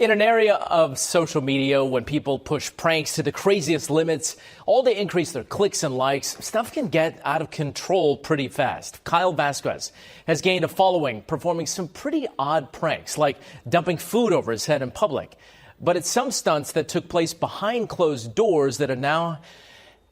In an area of social media, when people push pranks to the craziest limits, all to increase their clicks and likes, stuff can get out of control pretty fast. Kyle Vasquez has gained a following, performing some pretty odd pranks, like dumping food over his head in public. But it's some stunts that took place behind closed doors that are now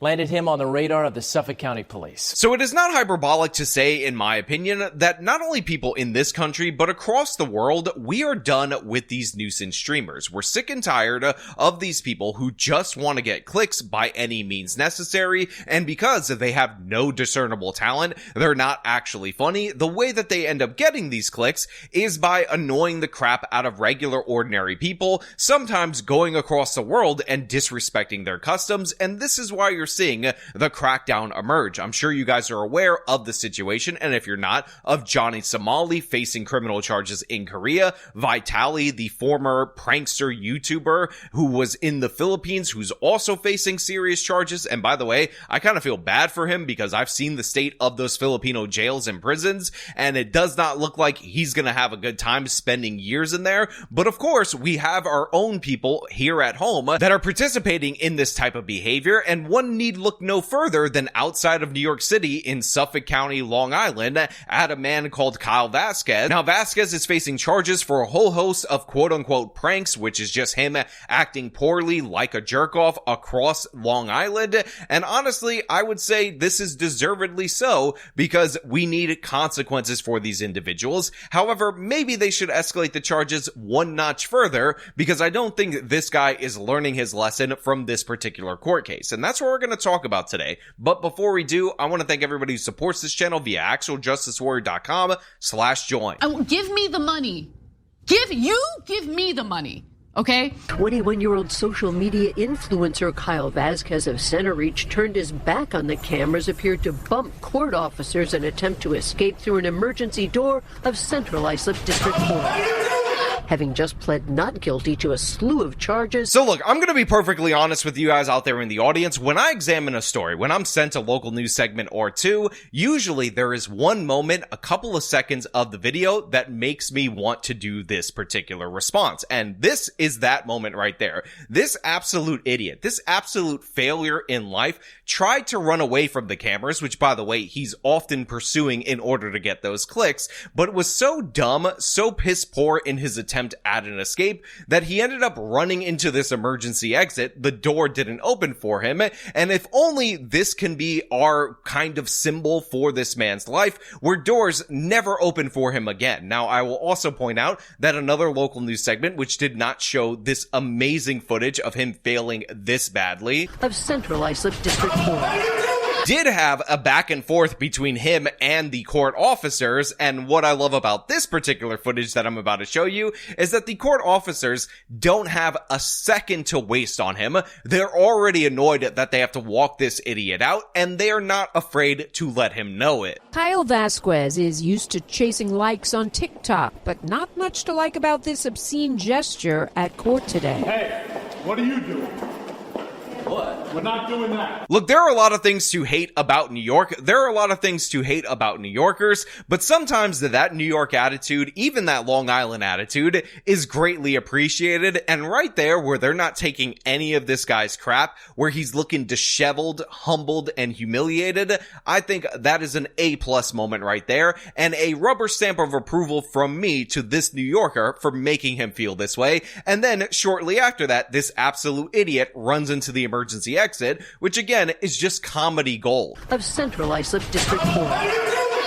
landed him on the radar of the Suffolk County Police. So it is not hyperbolic to say, in my opinion, that not only people in this country, but across the world, we are done with these nuisance streamers. We're sick and tired of these people who just want to get clicks by any means necessary, and because they have no discernible talent, they're not actually funny. The way that they end up getting these clicks is by annoying the crap out of regular, ordinary people, sometimes going across the world and disrespecting their customs, and this is why you're seeing the crackdown emerge. I'm sure you guys are aware of the situation, and if you're not, of Johnny Somali facing criminal charges in Korea, Vitali, the former prankster YouTuber who was in the Philippines, who's also facing serious charges. And by the way, I kind of feel bad for him because I've seen the state of those Filipino jails and prisons, and it does not look like he's gonna have a good time spending years in there. But of course, we have our own people here at home that are participating in this type of behavior, and one need look no further than outside of New York City in Suffolk County, Long Island, at a man called Kyle Vasquez. Now, Vasquez is facing charges for a whole host of quote-unquote pranks, which is just him acting poorly like a jerk-off across Long Island, and honestly, I would say this is deservedly so, because we need consequences for these individuals. However, maybe they should escalate the charges one notch further, because I don't think this guy is learning his lesson from this particular court case, and that's what we're going to talk about today. But before we do, I want to thank everybody who supports this channel via actualjusticewarrior.com/join. Give me the money. Give me the money. Okay? 21-year-old social media influencer Kyle Vasquez of Centereach turned his back on the cameras, appeared to bump court officers in an attempt to escape through an emergency door of Central Islip District Court. Having just pled not guilty to a slew of charges. So look, I'm going to be perfectly honest with you guys out there in the audience. When I examine a story, when I'm sent a local news segment or two, usually there is one moment, a couple of seconds of the video that makes me want to do this particular response. And this is that moment right there. This absolute idiot, this absolute failure in life tried to run away from the cameras, which by the way, he's often pursuing in order to get those clicks, but was so dumb, so piss poor in his attempt at an escape that he ended up running into this emergency exit. The door didn't open for him, and if only this can be our kind of symbol for this man's life, where doors never open for him again. Now, I will also point out that another local news segment, which did not show this amazing footage of him failing this badly, of Central Islip District Court, did have a back and forth between him and the court officers, and what I love about this particular footage that I'm about to show you is that the court officers don't have a second to waste on him. They're already annoyed that they have to walk this idiot out, and they are not afraid to let him know it. Kyle Vasquez is used to chasing likes on TikTok, but not much to like about this obscene gesture at court today. Hey, what are you doing? What? We're not doing that. Look, there are a lot of things to hate about New York. There are a lot of things to hate about New Yorkers, but sometimes that New York attitude, even that Long Island attitude, is greatly appreciated. And right there, where they're not taking any of this guy's crap, where he's looking disheveled, humbled, and humiliated, I think that is an A+ moment right there, and a rubber stamp of approval from me to this New Yorker for making him feel this way. And then shortly after that, this absolute idiot runs into the emergency exit, which again is just comedy gold. Of Central Islip District Court.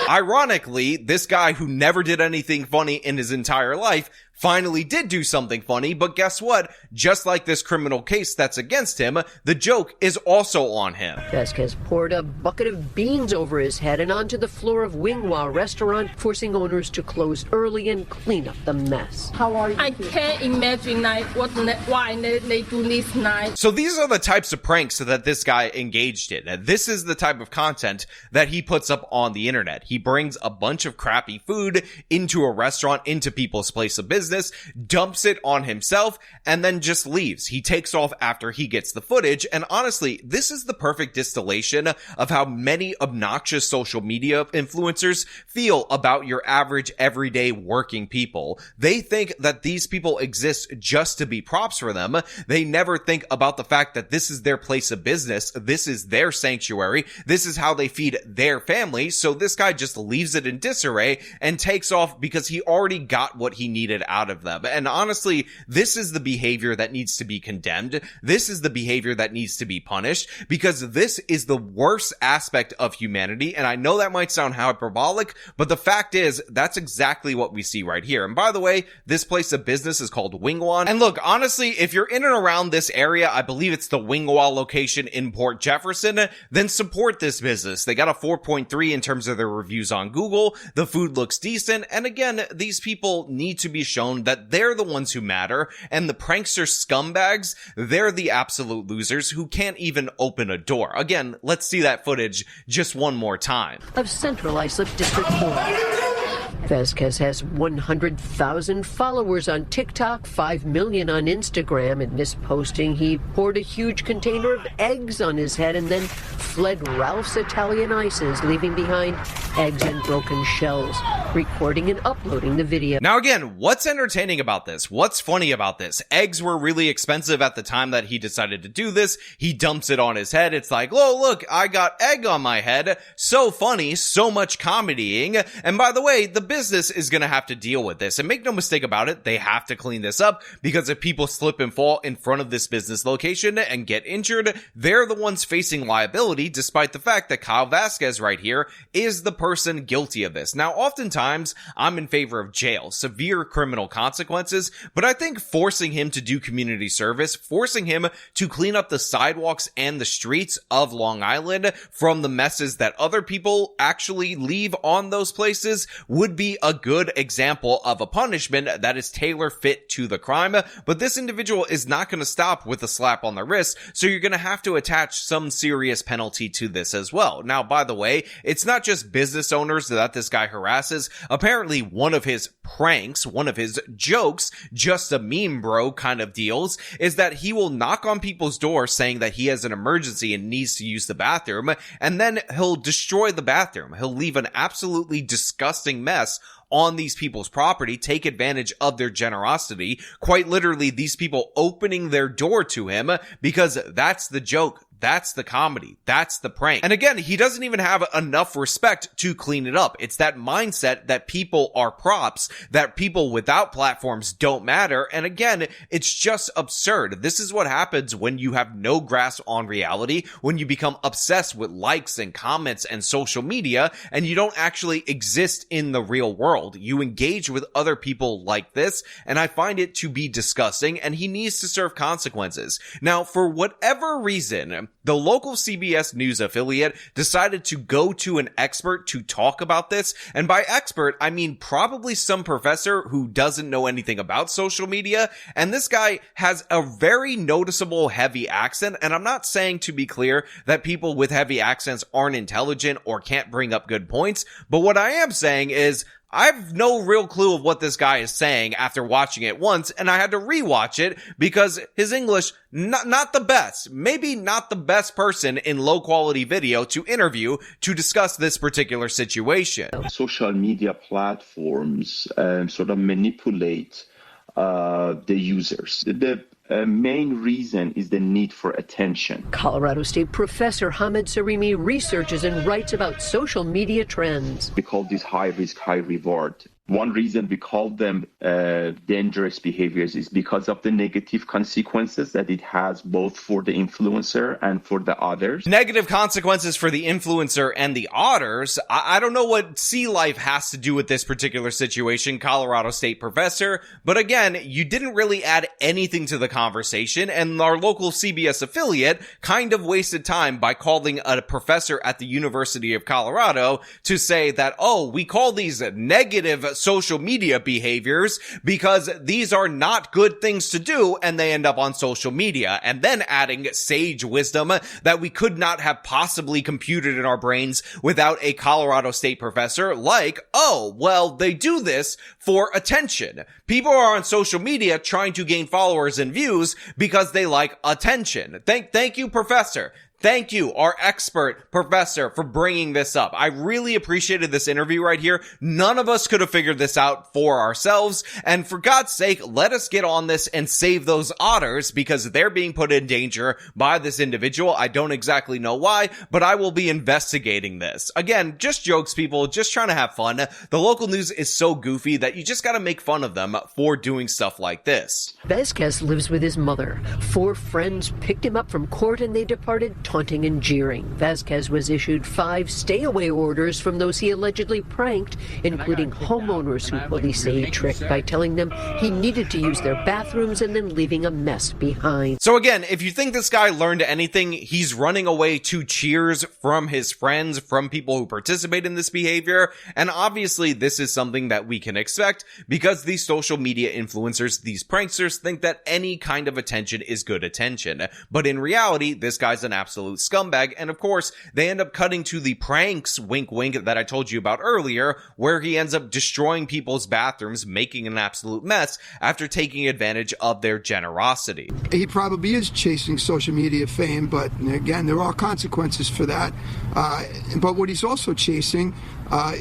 Ironically, this guy who never did anything funny in his entire life finally did do something funny, but guess what? Just like this criminal case that's against him, the joke is also on him. Vasquez poured a bucket of beans over his head and onto the floor of Winghua restaurant, forcing owners to close early and clean up the mess. How are you? I can't imagine why they do this night. So these are the types of pranks that this guy engaged in. And this is the type of content that he puts up on the internet. He brings a bunch of crappy food into a restaurant, into people's place of business, business, dumps it on himself, and then just leaves. He takes off after he gets the footage, and honestly, this is the perfect distillation of how many obnoxious social media influencers feel about your average everyday working people. They think that these people exist just to be props for them. They never think about the fact that this is their place of business. This is their sanctuary. This is how they feed their family. So this guy just leaves it in disarray and takes off because he already got what he needed out of them. And honestly, this is the behavior that needs to be condemned. This is the behavior that needs to be punished, because this is the worst aspect of humanity. And I know that might sound hyperbolic, but the fact is that's exactly what we see right here. And by the way, this place of business is called Wingwan. And look, honestly, if you're in and around this area, I believe it's the Wingwa location in Port Jefferson, then support this business. They got a 4.3 in terms of their reviews on Google. The food looks decent. And again, these people need to be shown that they're the ones who matter. And the prankster scumbags, they're the absolute losers who can't even open a door. Again, let's see that footage just one more time. Of Central Islip District Court. Vasquez has 100,000 followers on TikTok, 5 million on Instagram. In this posting, he poured a huge container of eggs on his head and then fled Ralph's Italian Ices, leaving behind eggs and broken shells, recording and uploading the video. Now again, what's entertaining about this? What's funny about this? Eggs were really expensive at the time that he decided to do this. He dumps it on his head. It's like, oh, look, I got egg on my head. So funny, so much comedying. And by the way, the business is going to have to deal with this. And make no mistake about it, they have to clean this up, because if people slip and fall in front of this business location and get injured, they're the ones facing liability, despite the fact that Kyle Vasquez right here is the person guilty of this. Now, oftentimes, I'm in favor of jail, severe criminal consequences, but I think forcing him to do community service, forcing him to clean up the sidewalks and the streets of Long Island from the messes that other people actually leave on those places would be a good example of a punishment that is tailor fit to the crime. But this individual is not going to stop with a slap on the wrist, so you're going to have to attach some serious penalty to this as well. Now, by the way, it's not just business owners that this guy harasses. Apparently, one of his pranks, one of his jokes, just a meme bro kind of deals, is that he will knock on people's doors saying that he has an emergency and needs to use the bathroom, and then he'll destroy the bathroom. He'll leave an absolutely disgusting mess on these people's property, take advantage of their generosity, quite literally these people opening their door to him, because that's the joke. That's the comedy. That's the prank. And again, he doesn't even have enough respect to clean it up. It's that mindset that people are props, that people without platforms don't matter. And again, it's just absurd. This is what happens when you have no grasp on reality, when you become obsessed with likes and comments and social media, and you don't actually exist in the real world. You engage with other people like this, and I find it to be disgusting, and he needs to serve consequences. Now, for whatever reason, the local CBS News affiliate decided to go to an expert to talk about this. And by expert, I mean probably some professor who doesn't know anything about social media. And this guy has a very noticeable heavy accent. And I'm not saying, to be clear, that people with heavy accents aren't intelligent or can't bring up good points. But what I am saying is, I have no real clue of what this guy is saying after watching it once, and I had to rewatch it because his English, not the best, maybe not the best person in low quality video to interview to discuss this particular situation. Social media platforms sort of manipulate the users. The main reason is the need for attention. Colorado State professor Hamid Sarimi researches and writes about social media trends. We call this high risk, high reward. One reason we call them dangerous behaviors is because of the negative consequences that it has both for the influencer and for the others. Negative consequences for the influencer and the otters. I don't know what sea life has to do with this particular situation, Colorado State professor, but again, you didn't really add anything to the conversation, and our local CBS affiliate kind of wasted time by calling a professor at the University of Colorado to say that, oh, we call these negative social media behaviors because these are not good things to do, and they end up on social media, and then adding sage wisdom that we could not have possibly computed in our brains without a Colorado State professor, like, oh, well, they do this for attention. People are on social media trying to gain followers and views because they like attention. Thank you, professor. Thank you, our expert professor, for bringing this up. I really appreciated this interview right here. None of us could have figured this out for ourselves. And for God's sake, let us get on this and save those otters because they're being put in danger by this individual. I don't exactly know why, but I will be investigating this. Again, just jokes, people, just trying to have fun. The local news is so goofy that you just gotta make fun of them for doing stuff like this. Vasquez lives with his mother. 4 friends picked him up from court and they departed taunting and jeering. Vasquez was issued 5 stay-away orders from those he allegedly pranked, including homeowners who police say he tricked by telling them he needed to use their bathrooms and then leaving a mess behind. So again, if you think this guy learned anything, he's running away to cheers from his friends, from people who participate in this behavior, and obviously this is something that we can expect because these social media influencers, these pranksters, think that any kind of attention is good attention. But in reality, this guy's an absolute scumbag, and of course, they end up cutting to the pranks, wink wink, that I told you about earlier, where he ends up destroying people's bathrooms, making an absolute mess after taking advantage of their generosity. He probably is chasing social media fame, but again, there are consequences for that. But what he's also chasing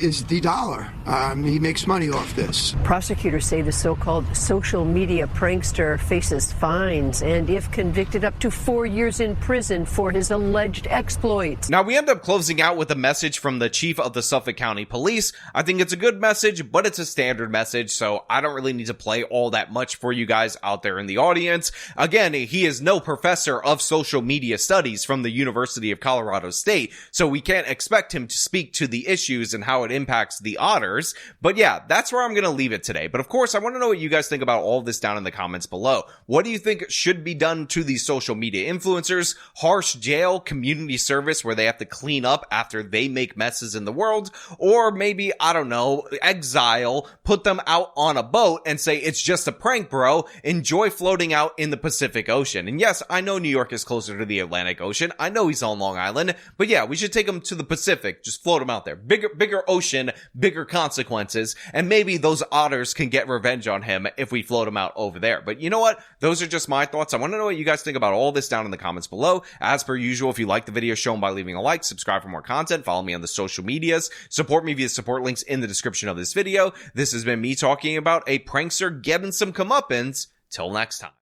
is the dollar. He makes money off this. Prosecutors say the so-called social media prankster faces fines and, if convicted, up to 4 years in prison for his alleged exploits. Now, we end up closing out with a message from the chief of the Suffolk County Police. I think it's a good message, but it's a standard message, so I don't really need to play all that much for you guys out there in the audience. Again, he is no professor of social media studies from the University of Colorado State, so we can't expect him to speak to the issues and how it impacts the otters. But yeah, that's where I'm going to leave it today. But of course, I want to know what you guys think about all of this down in the comments below. What do you think should be done to these social media influencers? Harsh jail, community service where they have to clean up after they make messes in the world? Or maybe, I don't know, exile, put them out on a boat and say, it's just a prank, bro. Enjoy floating out in the Pacific Ocean. And yes, I know New York is closer to the Atlantic Ocean. I know he's on Long Island. But yeah, we should take him to the Pacific. Just float him out there. Bigger ocean, bigger consequences, and maybe those otters can get revenge on him if we float him out over there. But you know what? Those are just my thoughts. I want to know what you guys think about all this down in the comments below. As per usual, if you like the video, show them by leaving a like, subscribe for more content, follow me on the social medias, support me via support links in the description of this video. This has been me talking about a prankster getting some comeuppance. Till next time.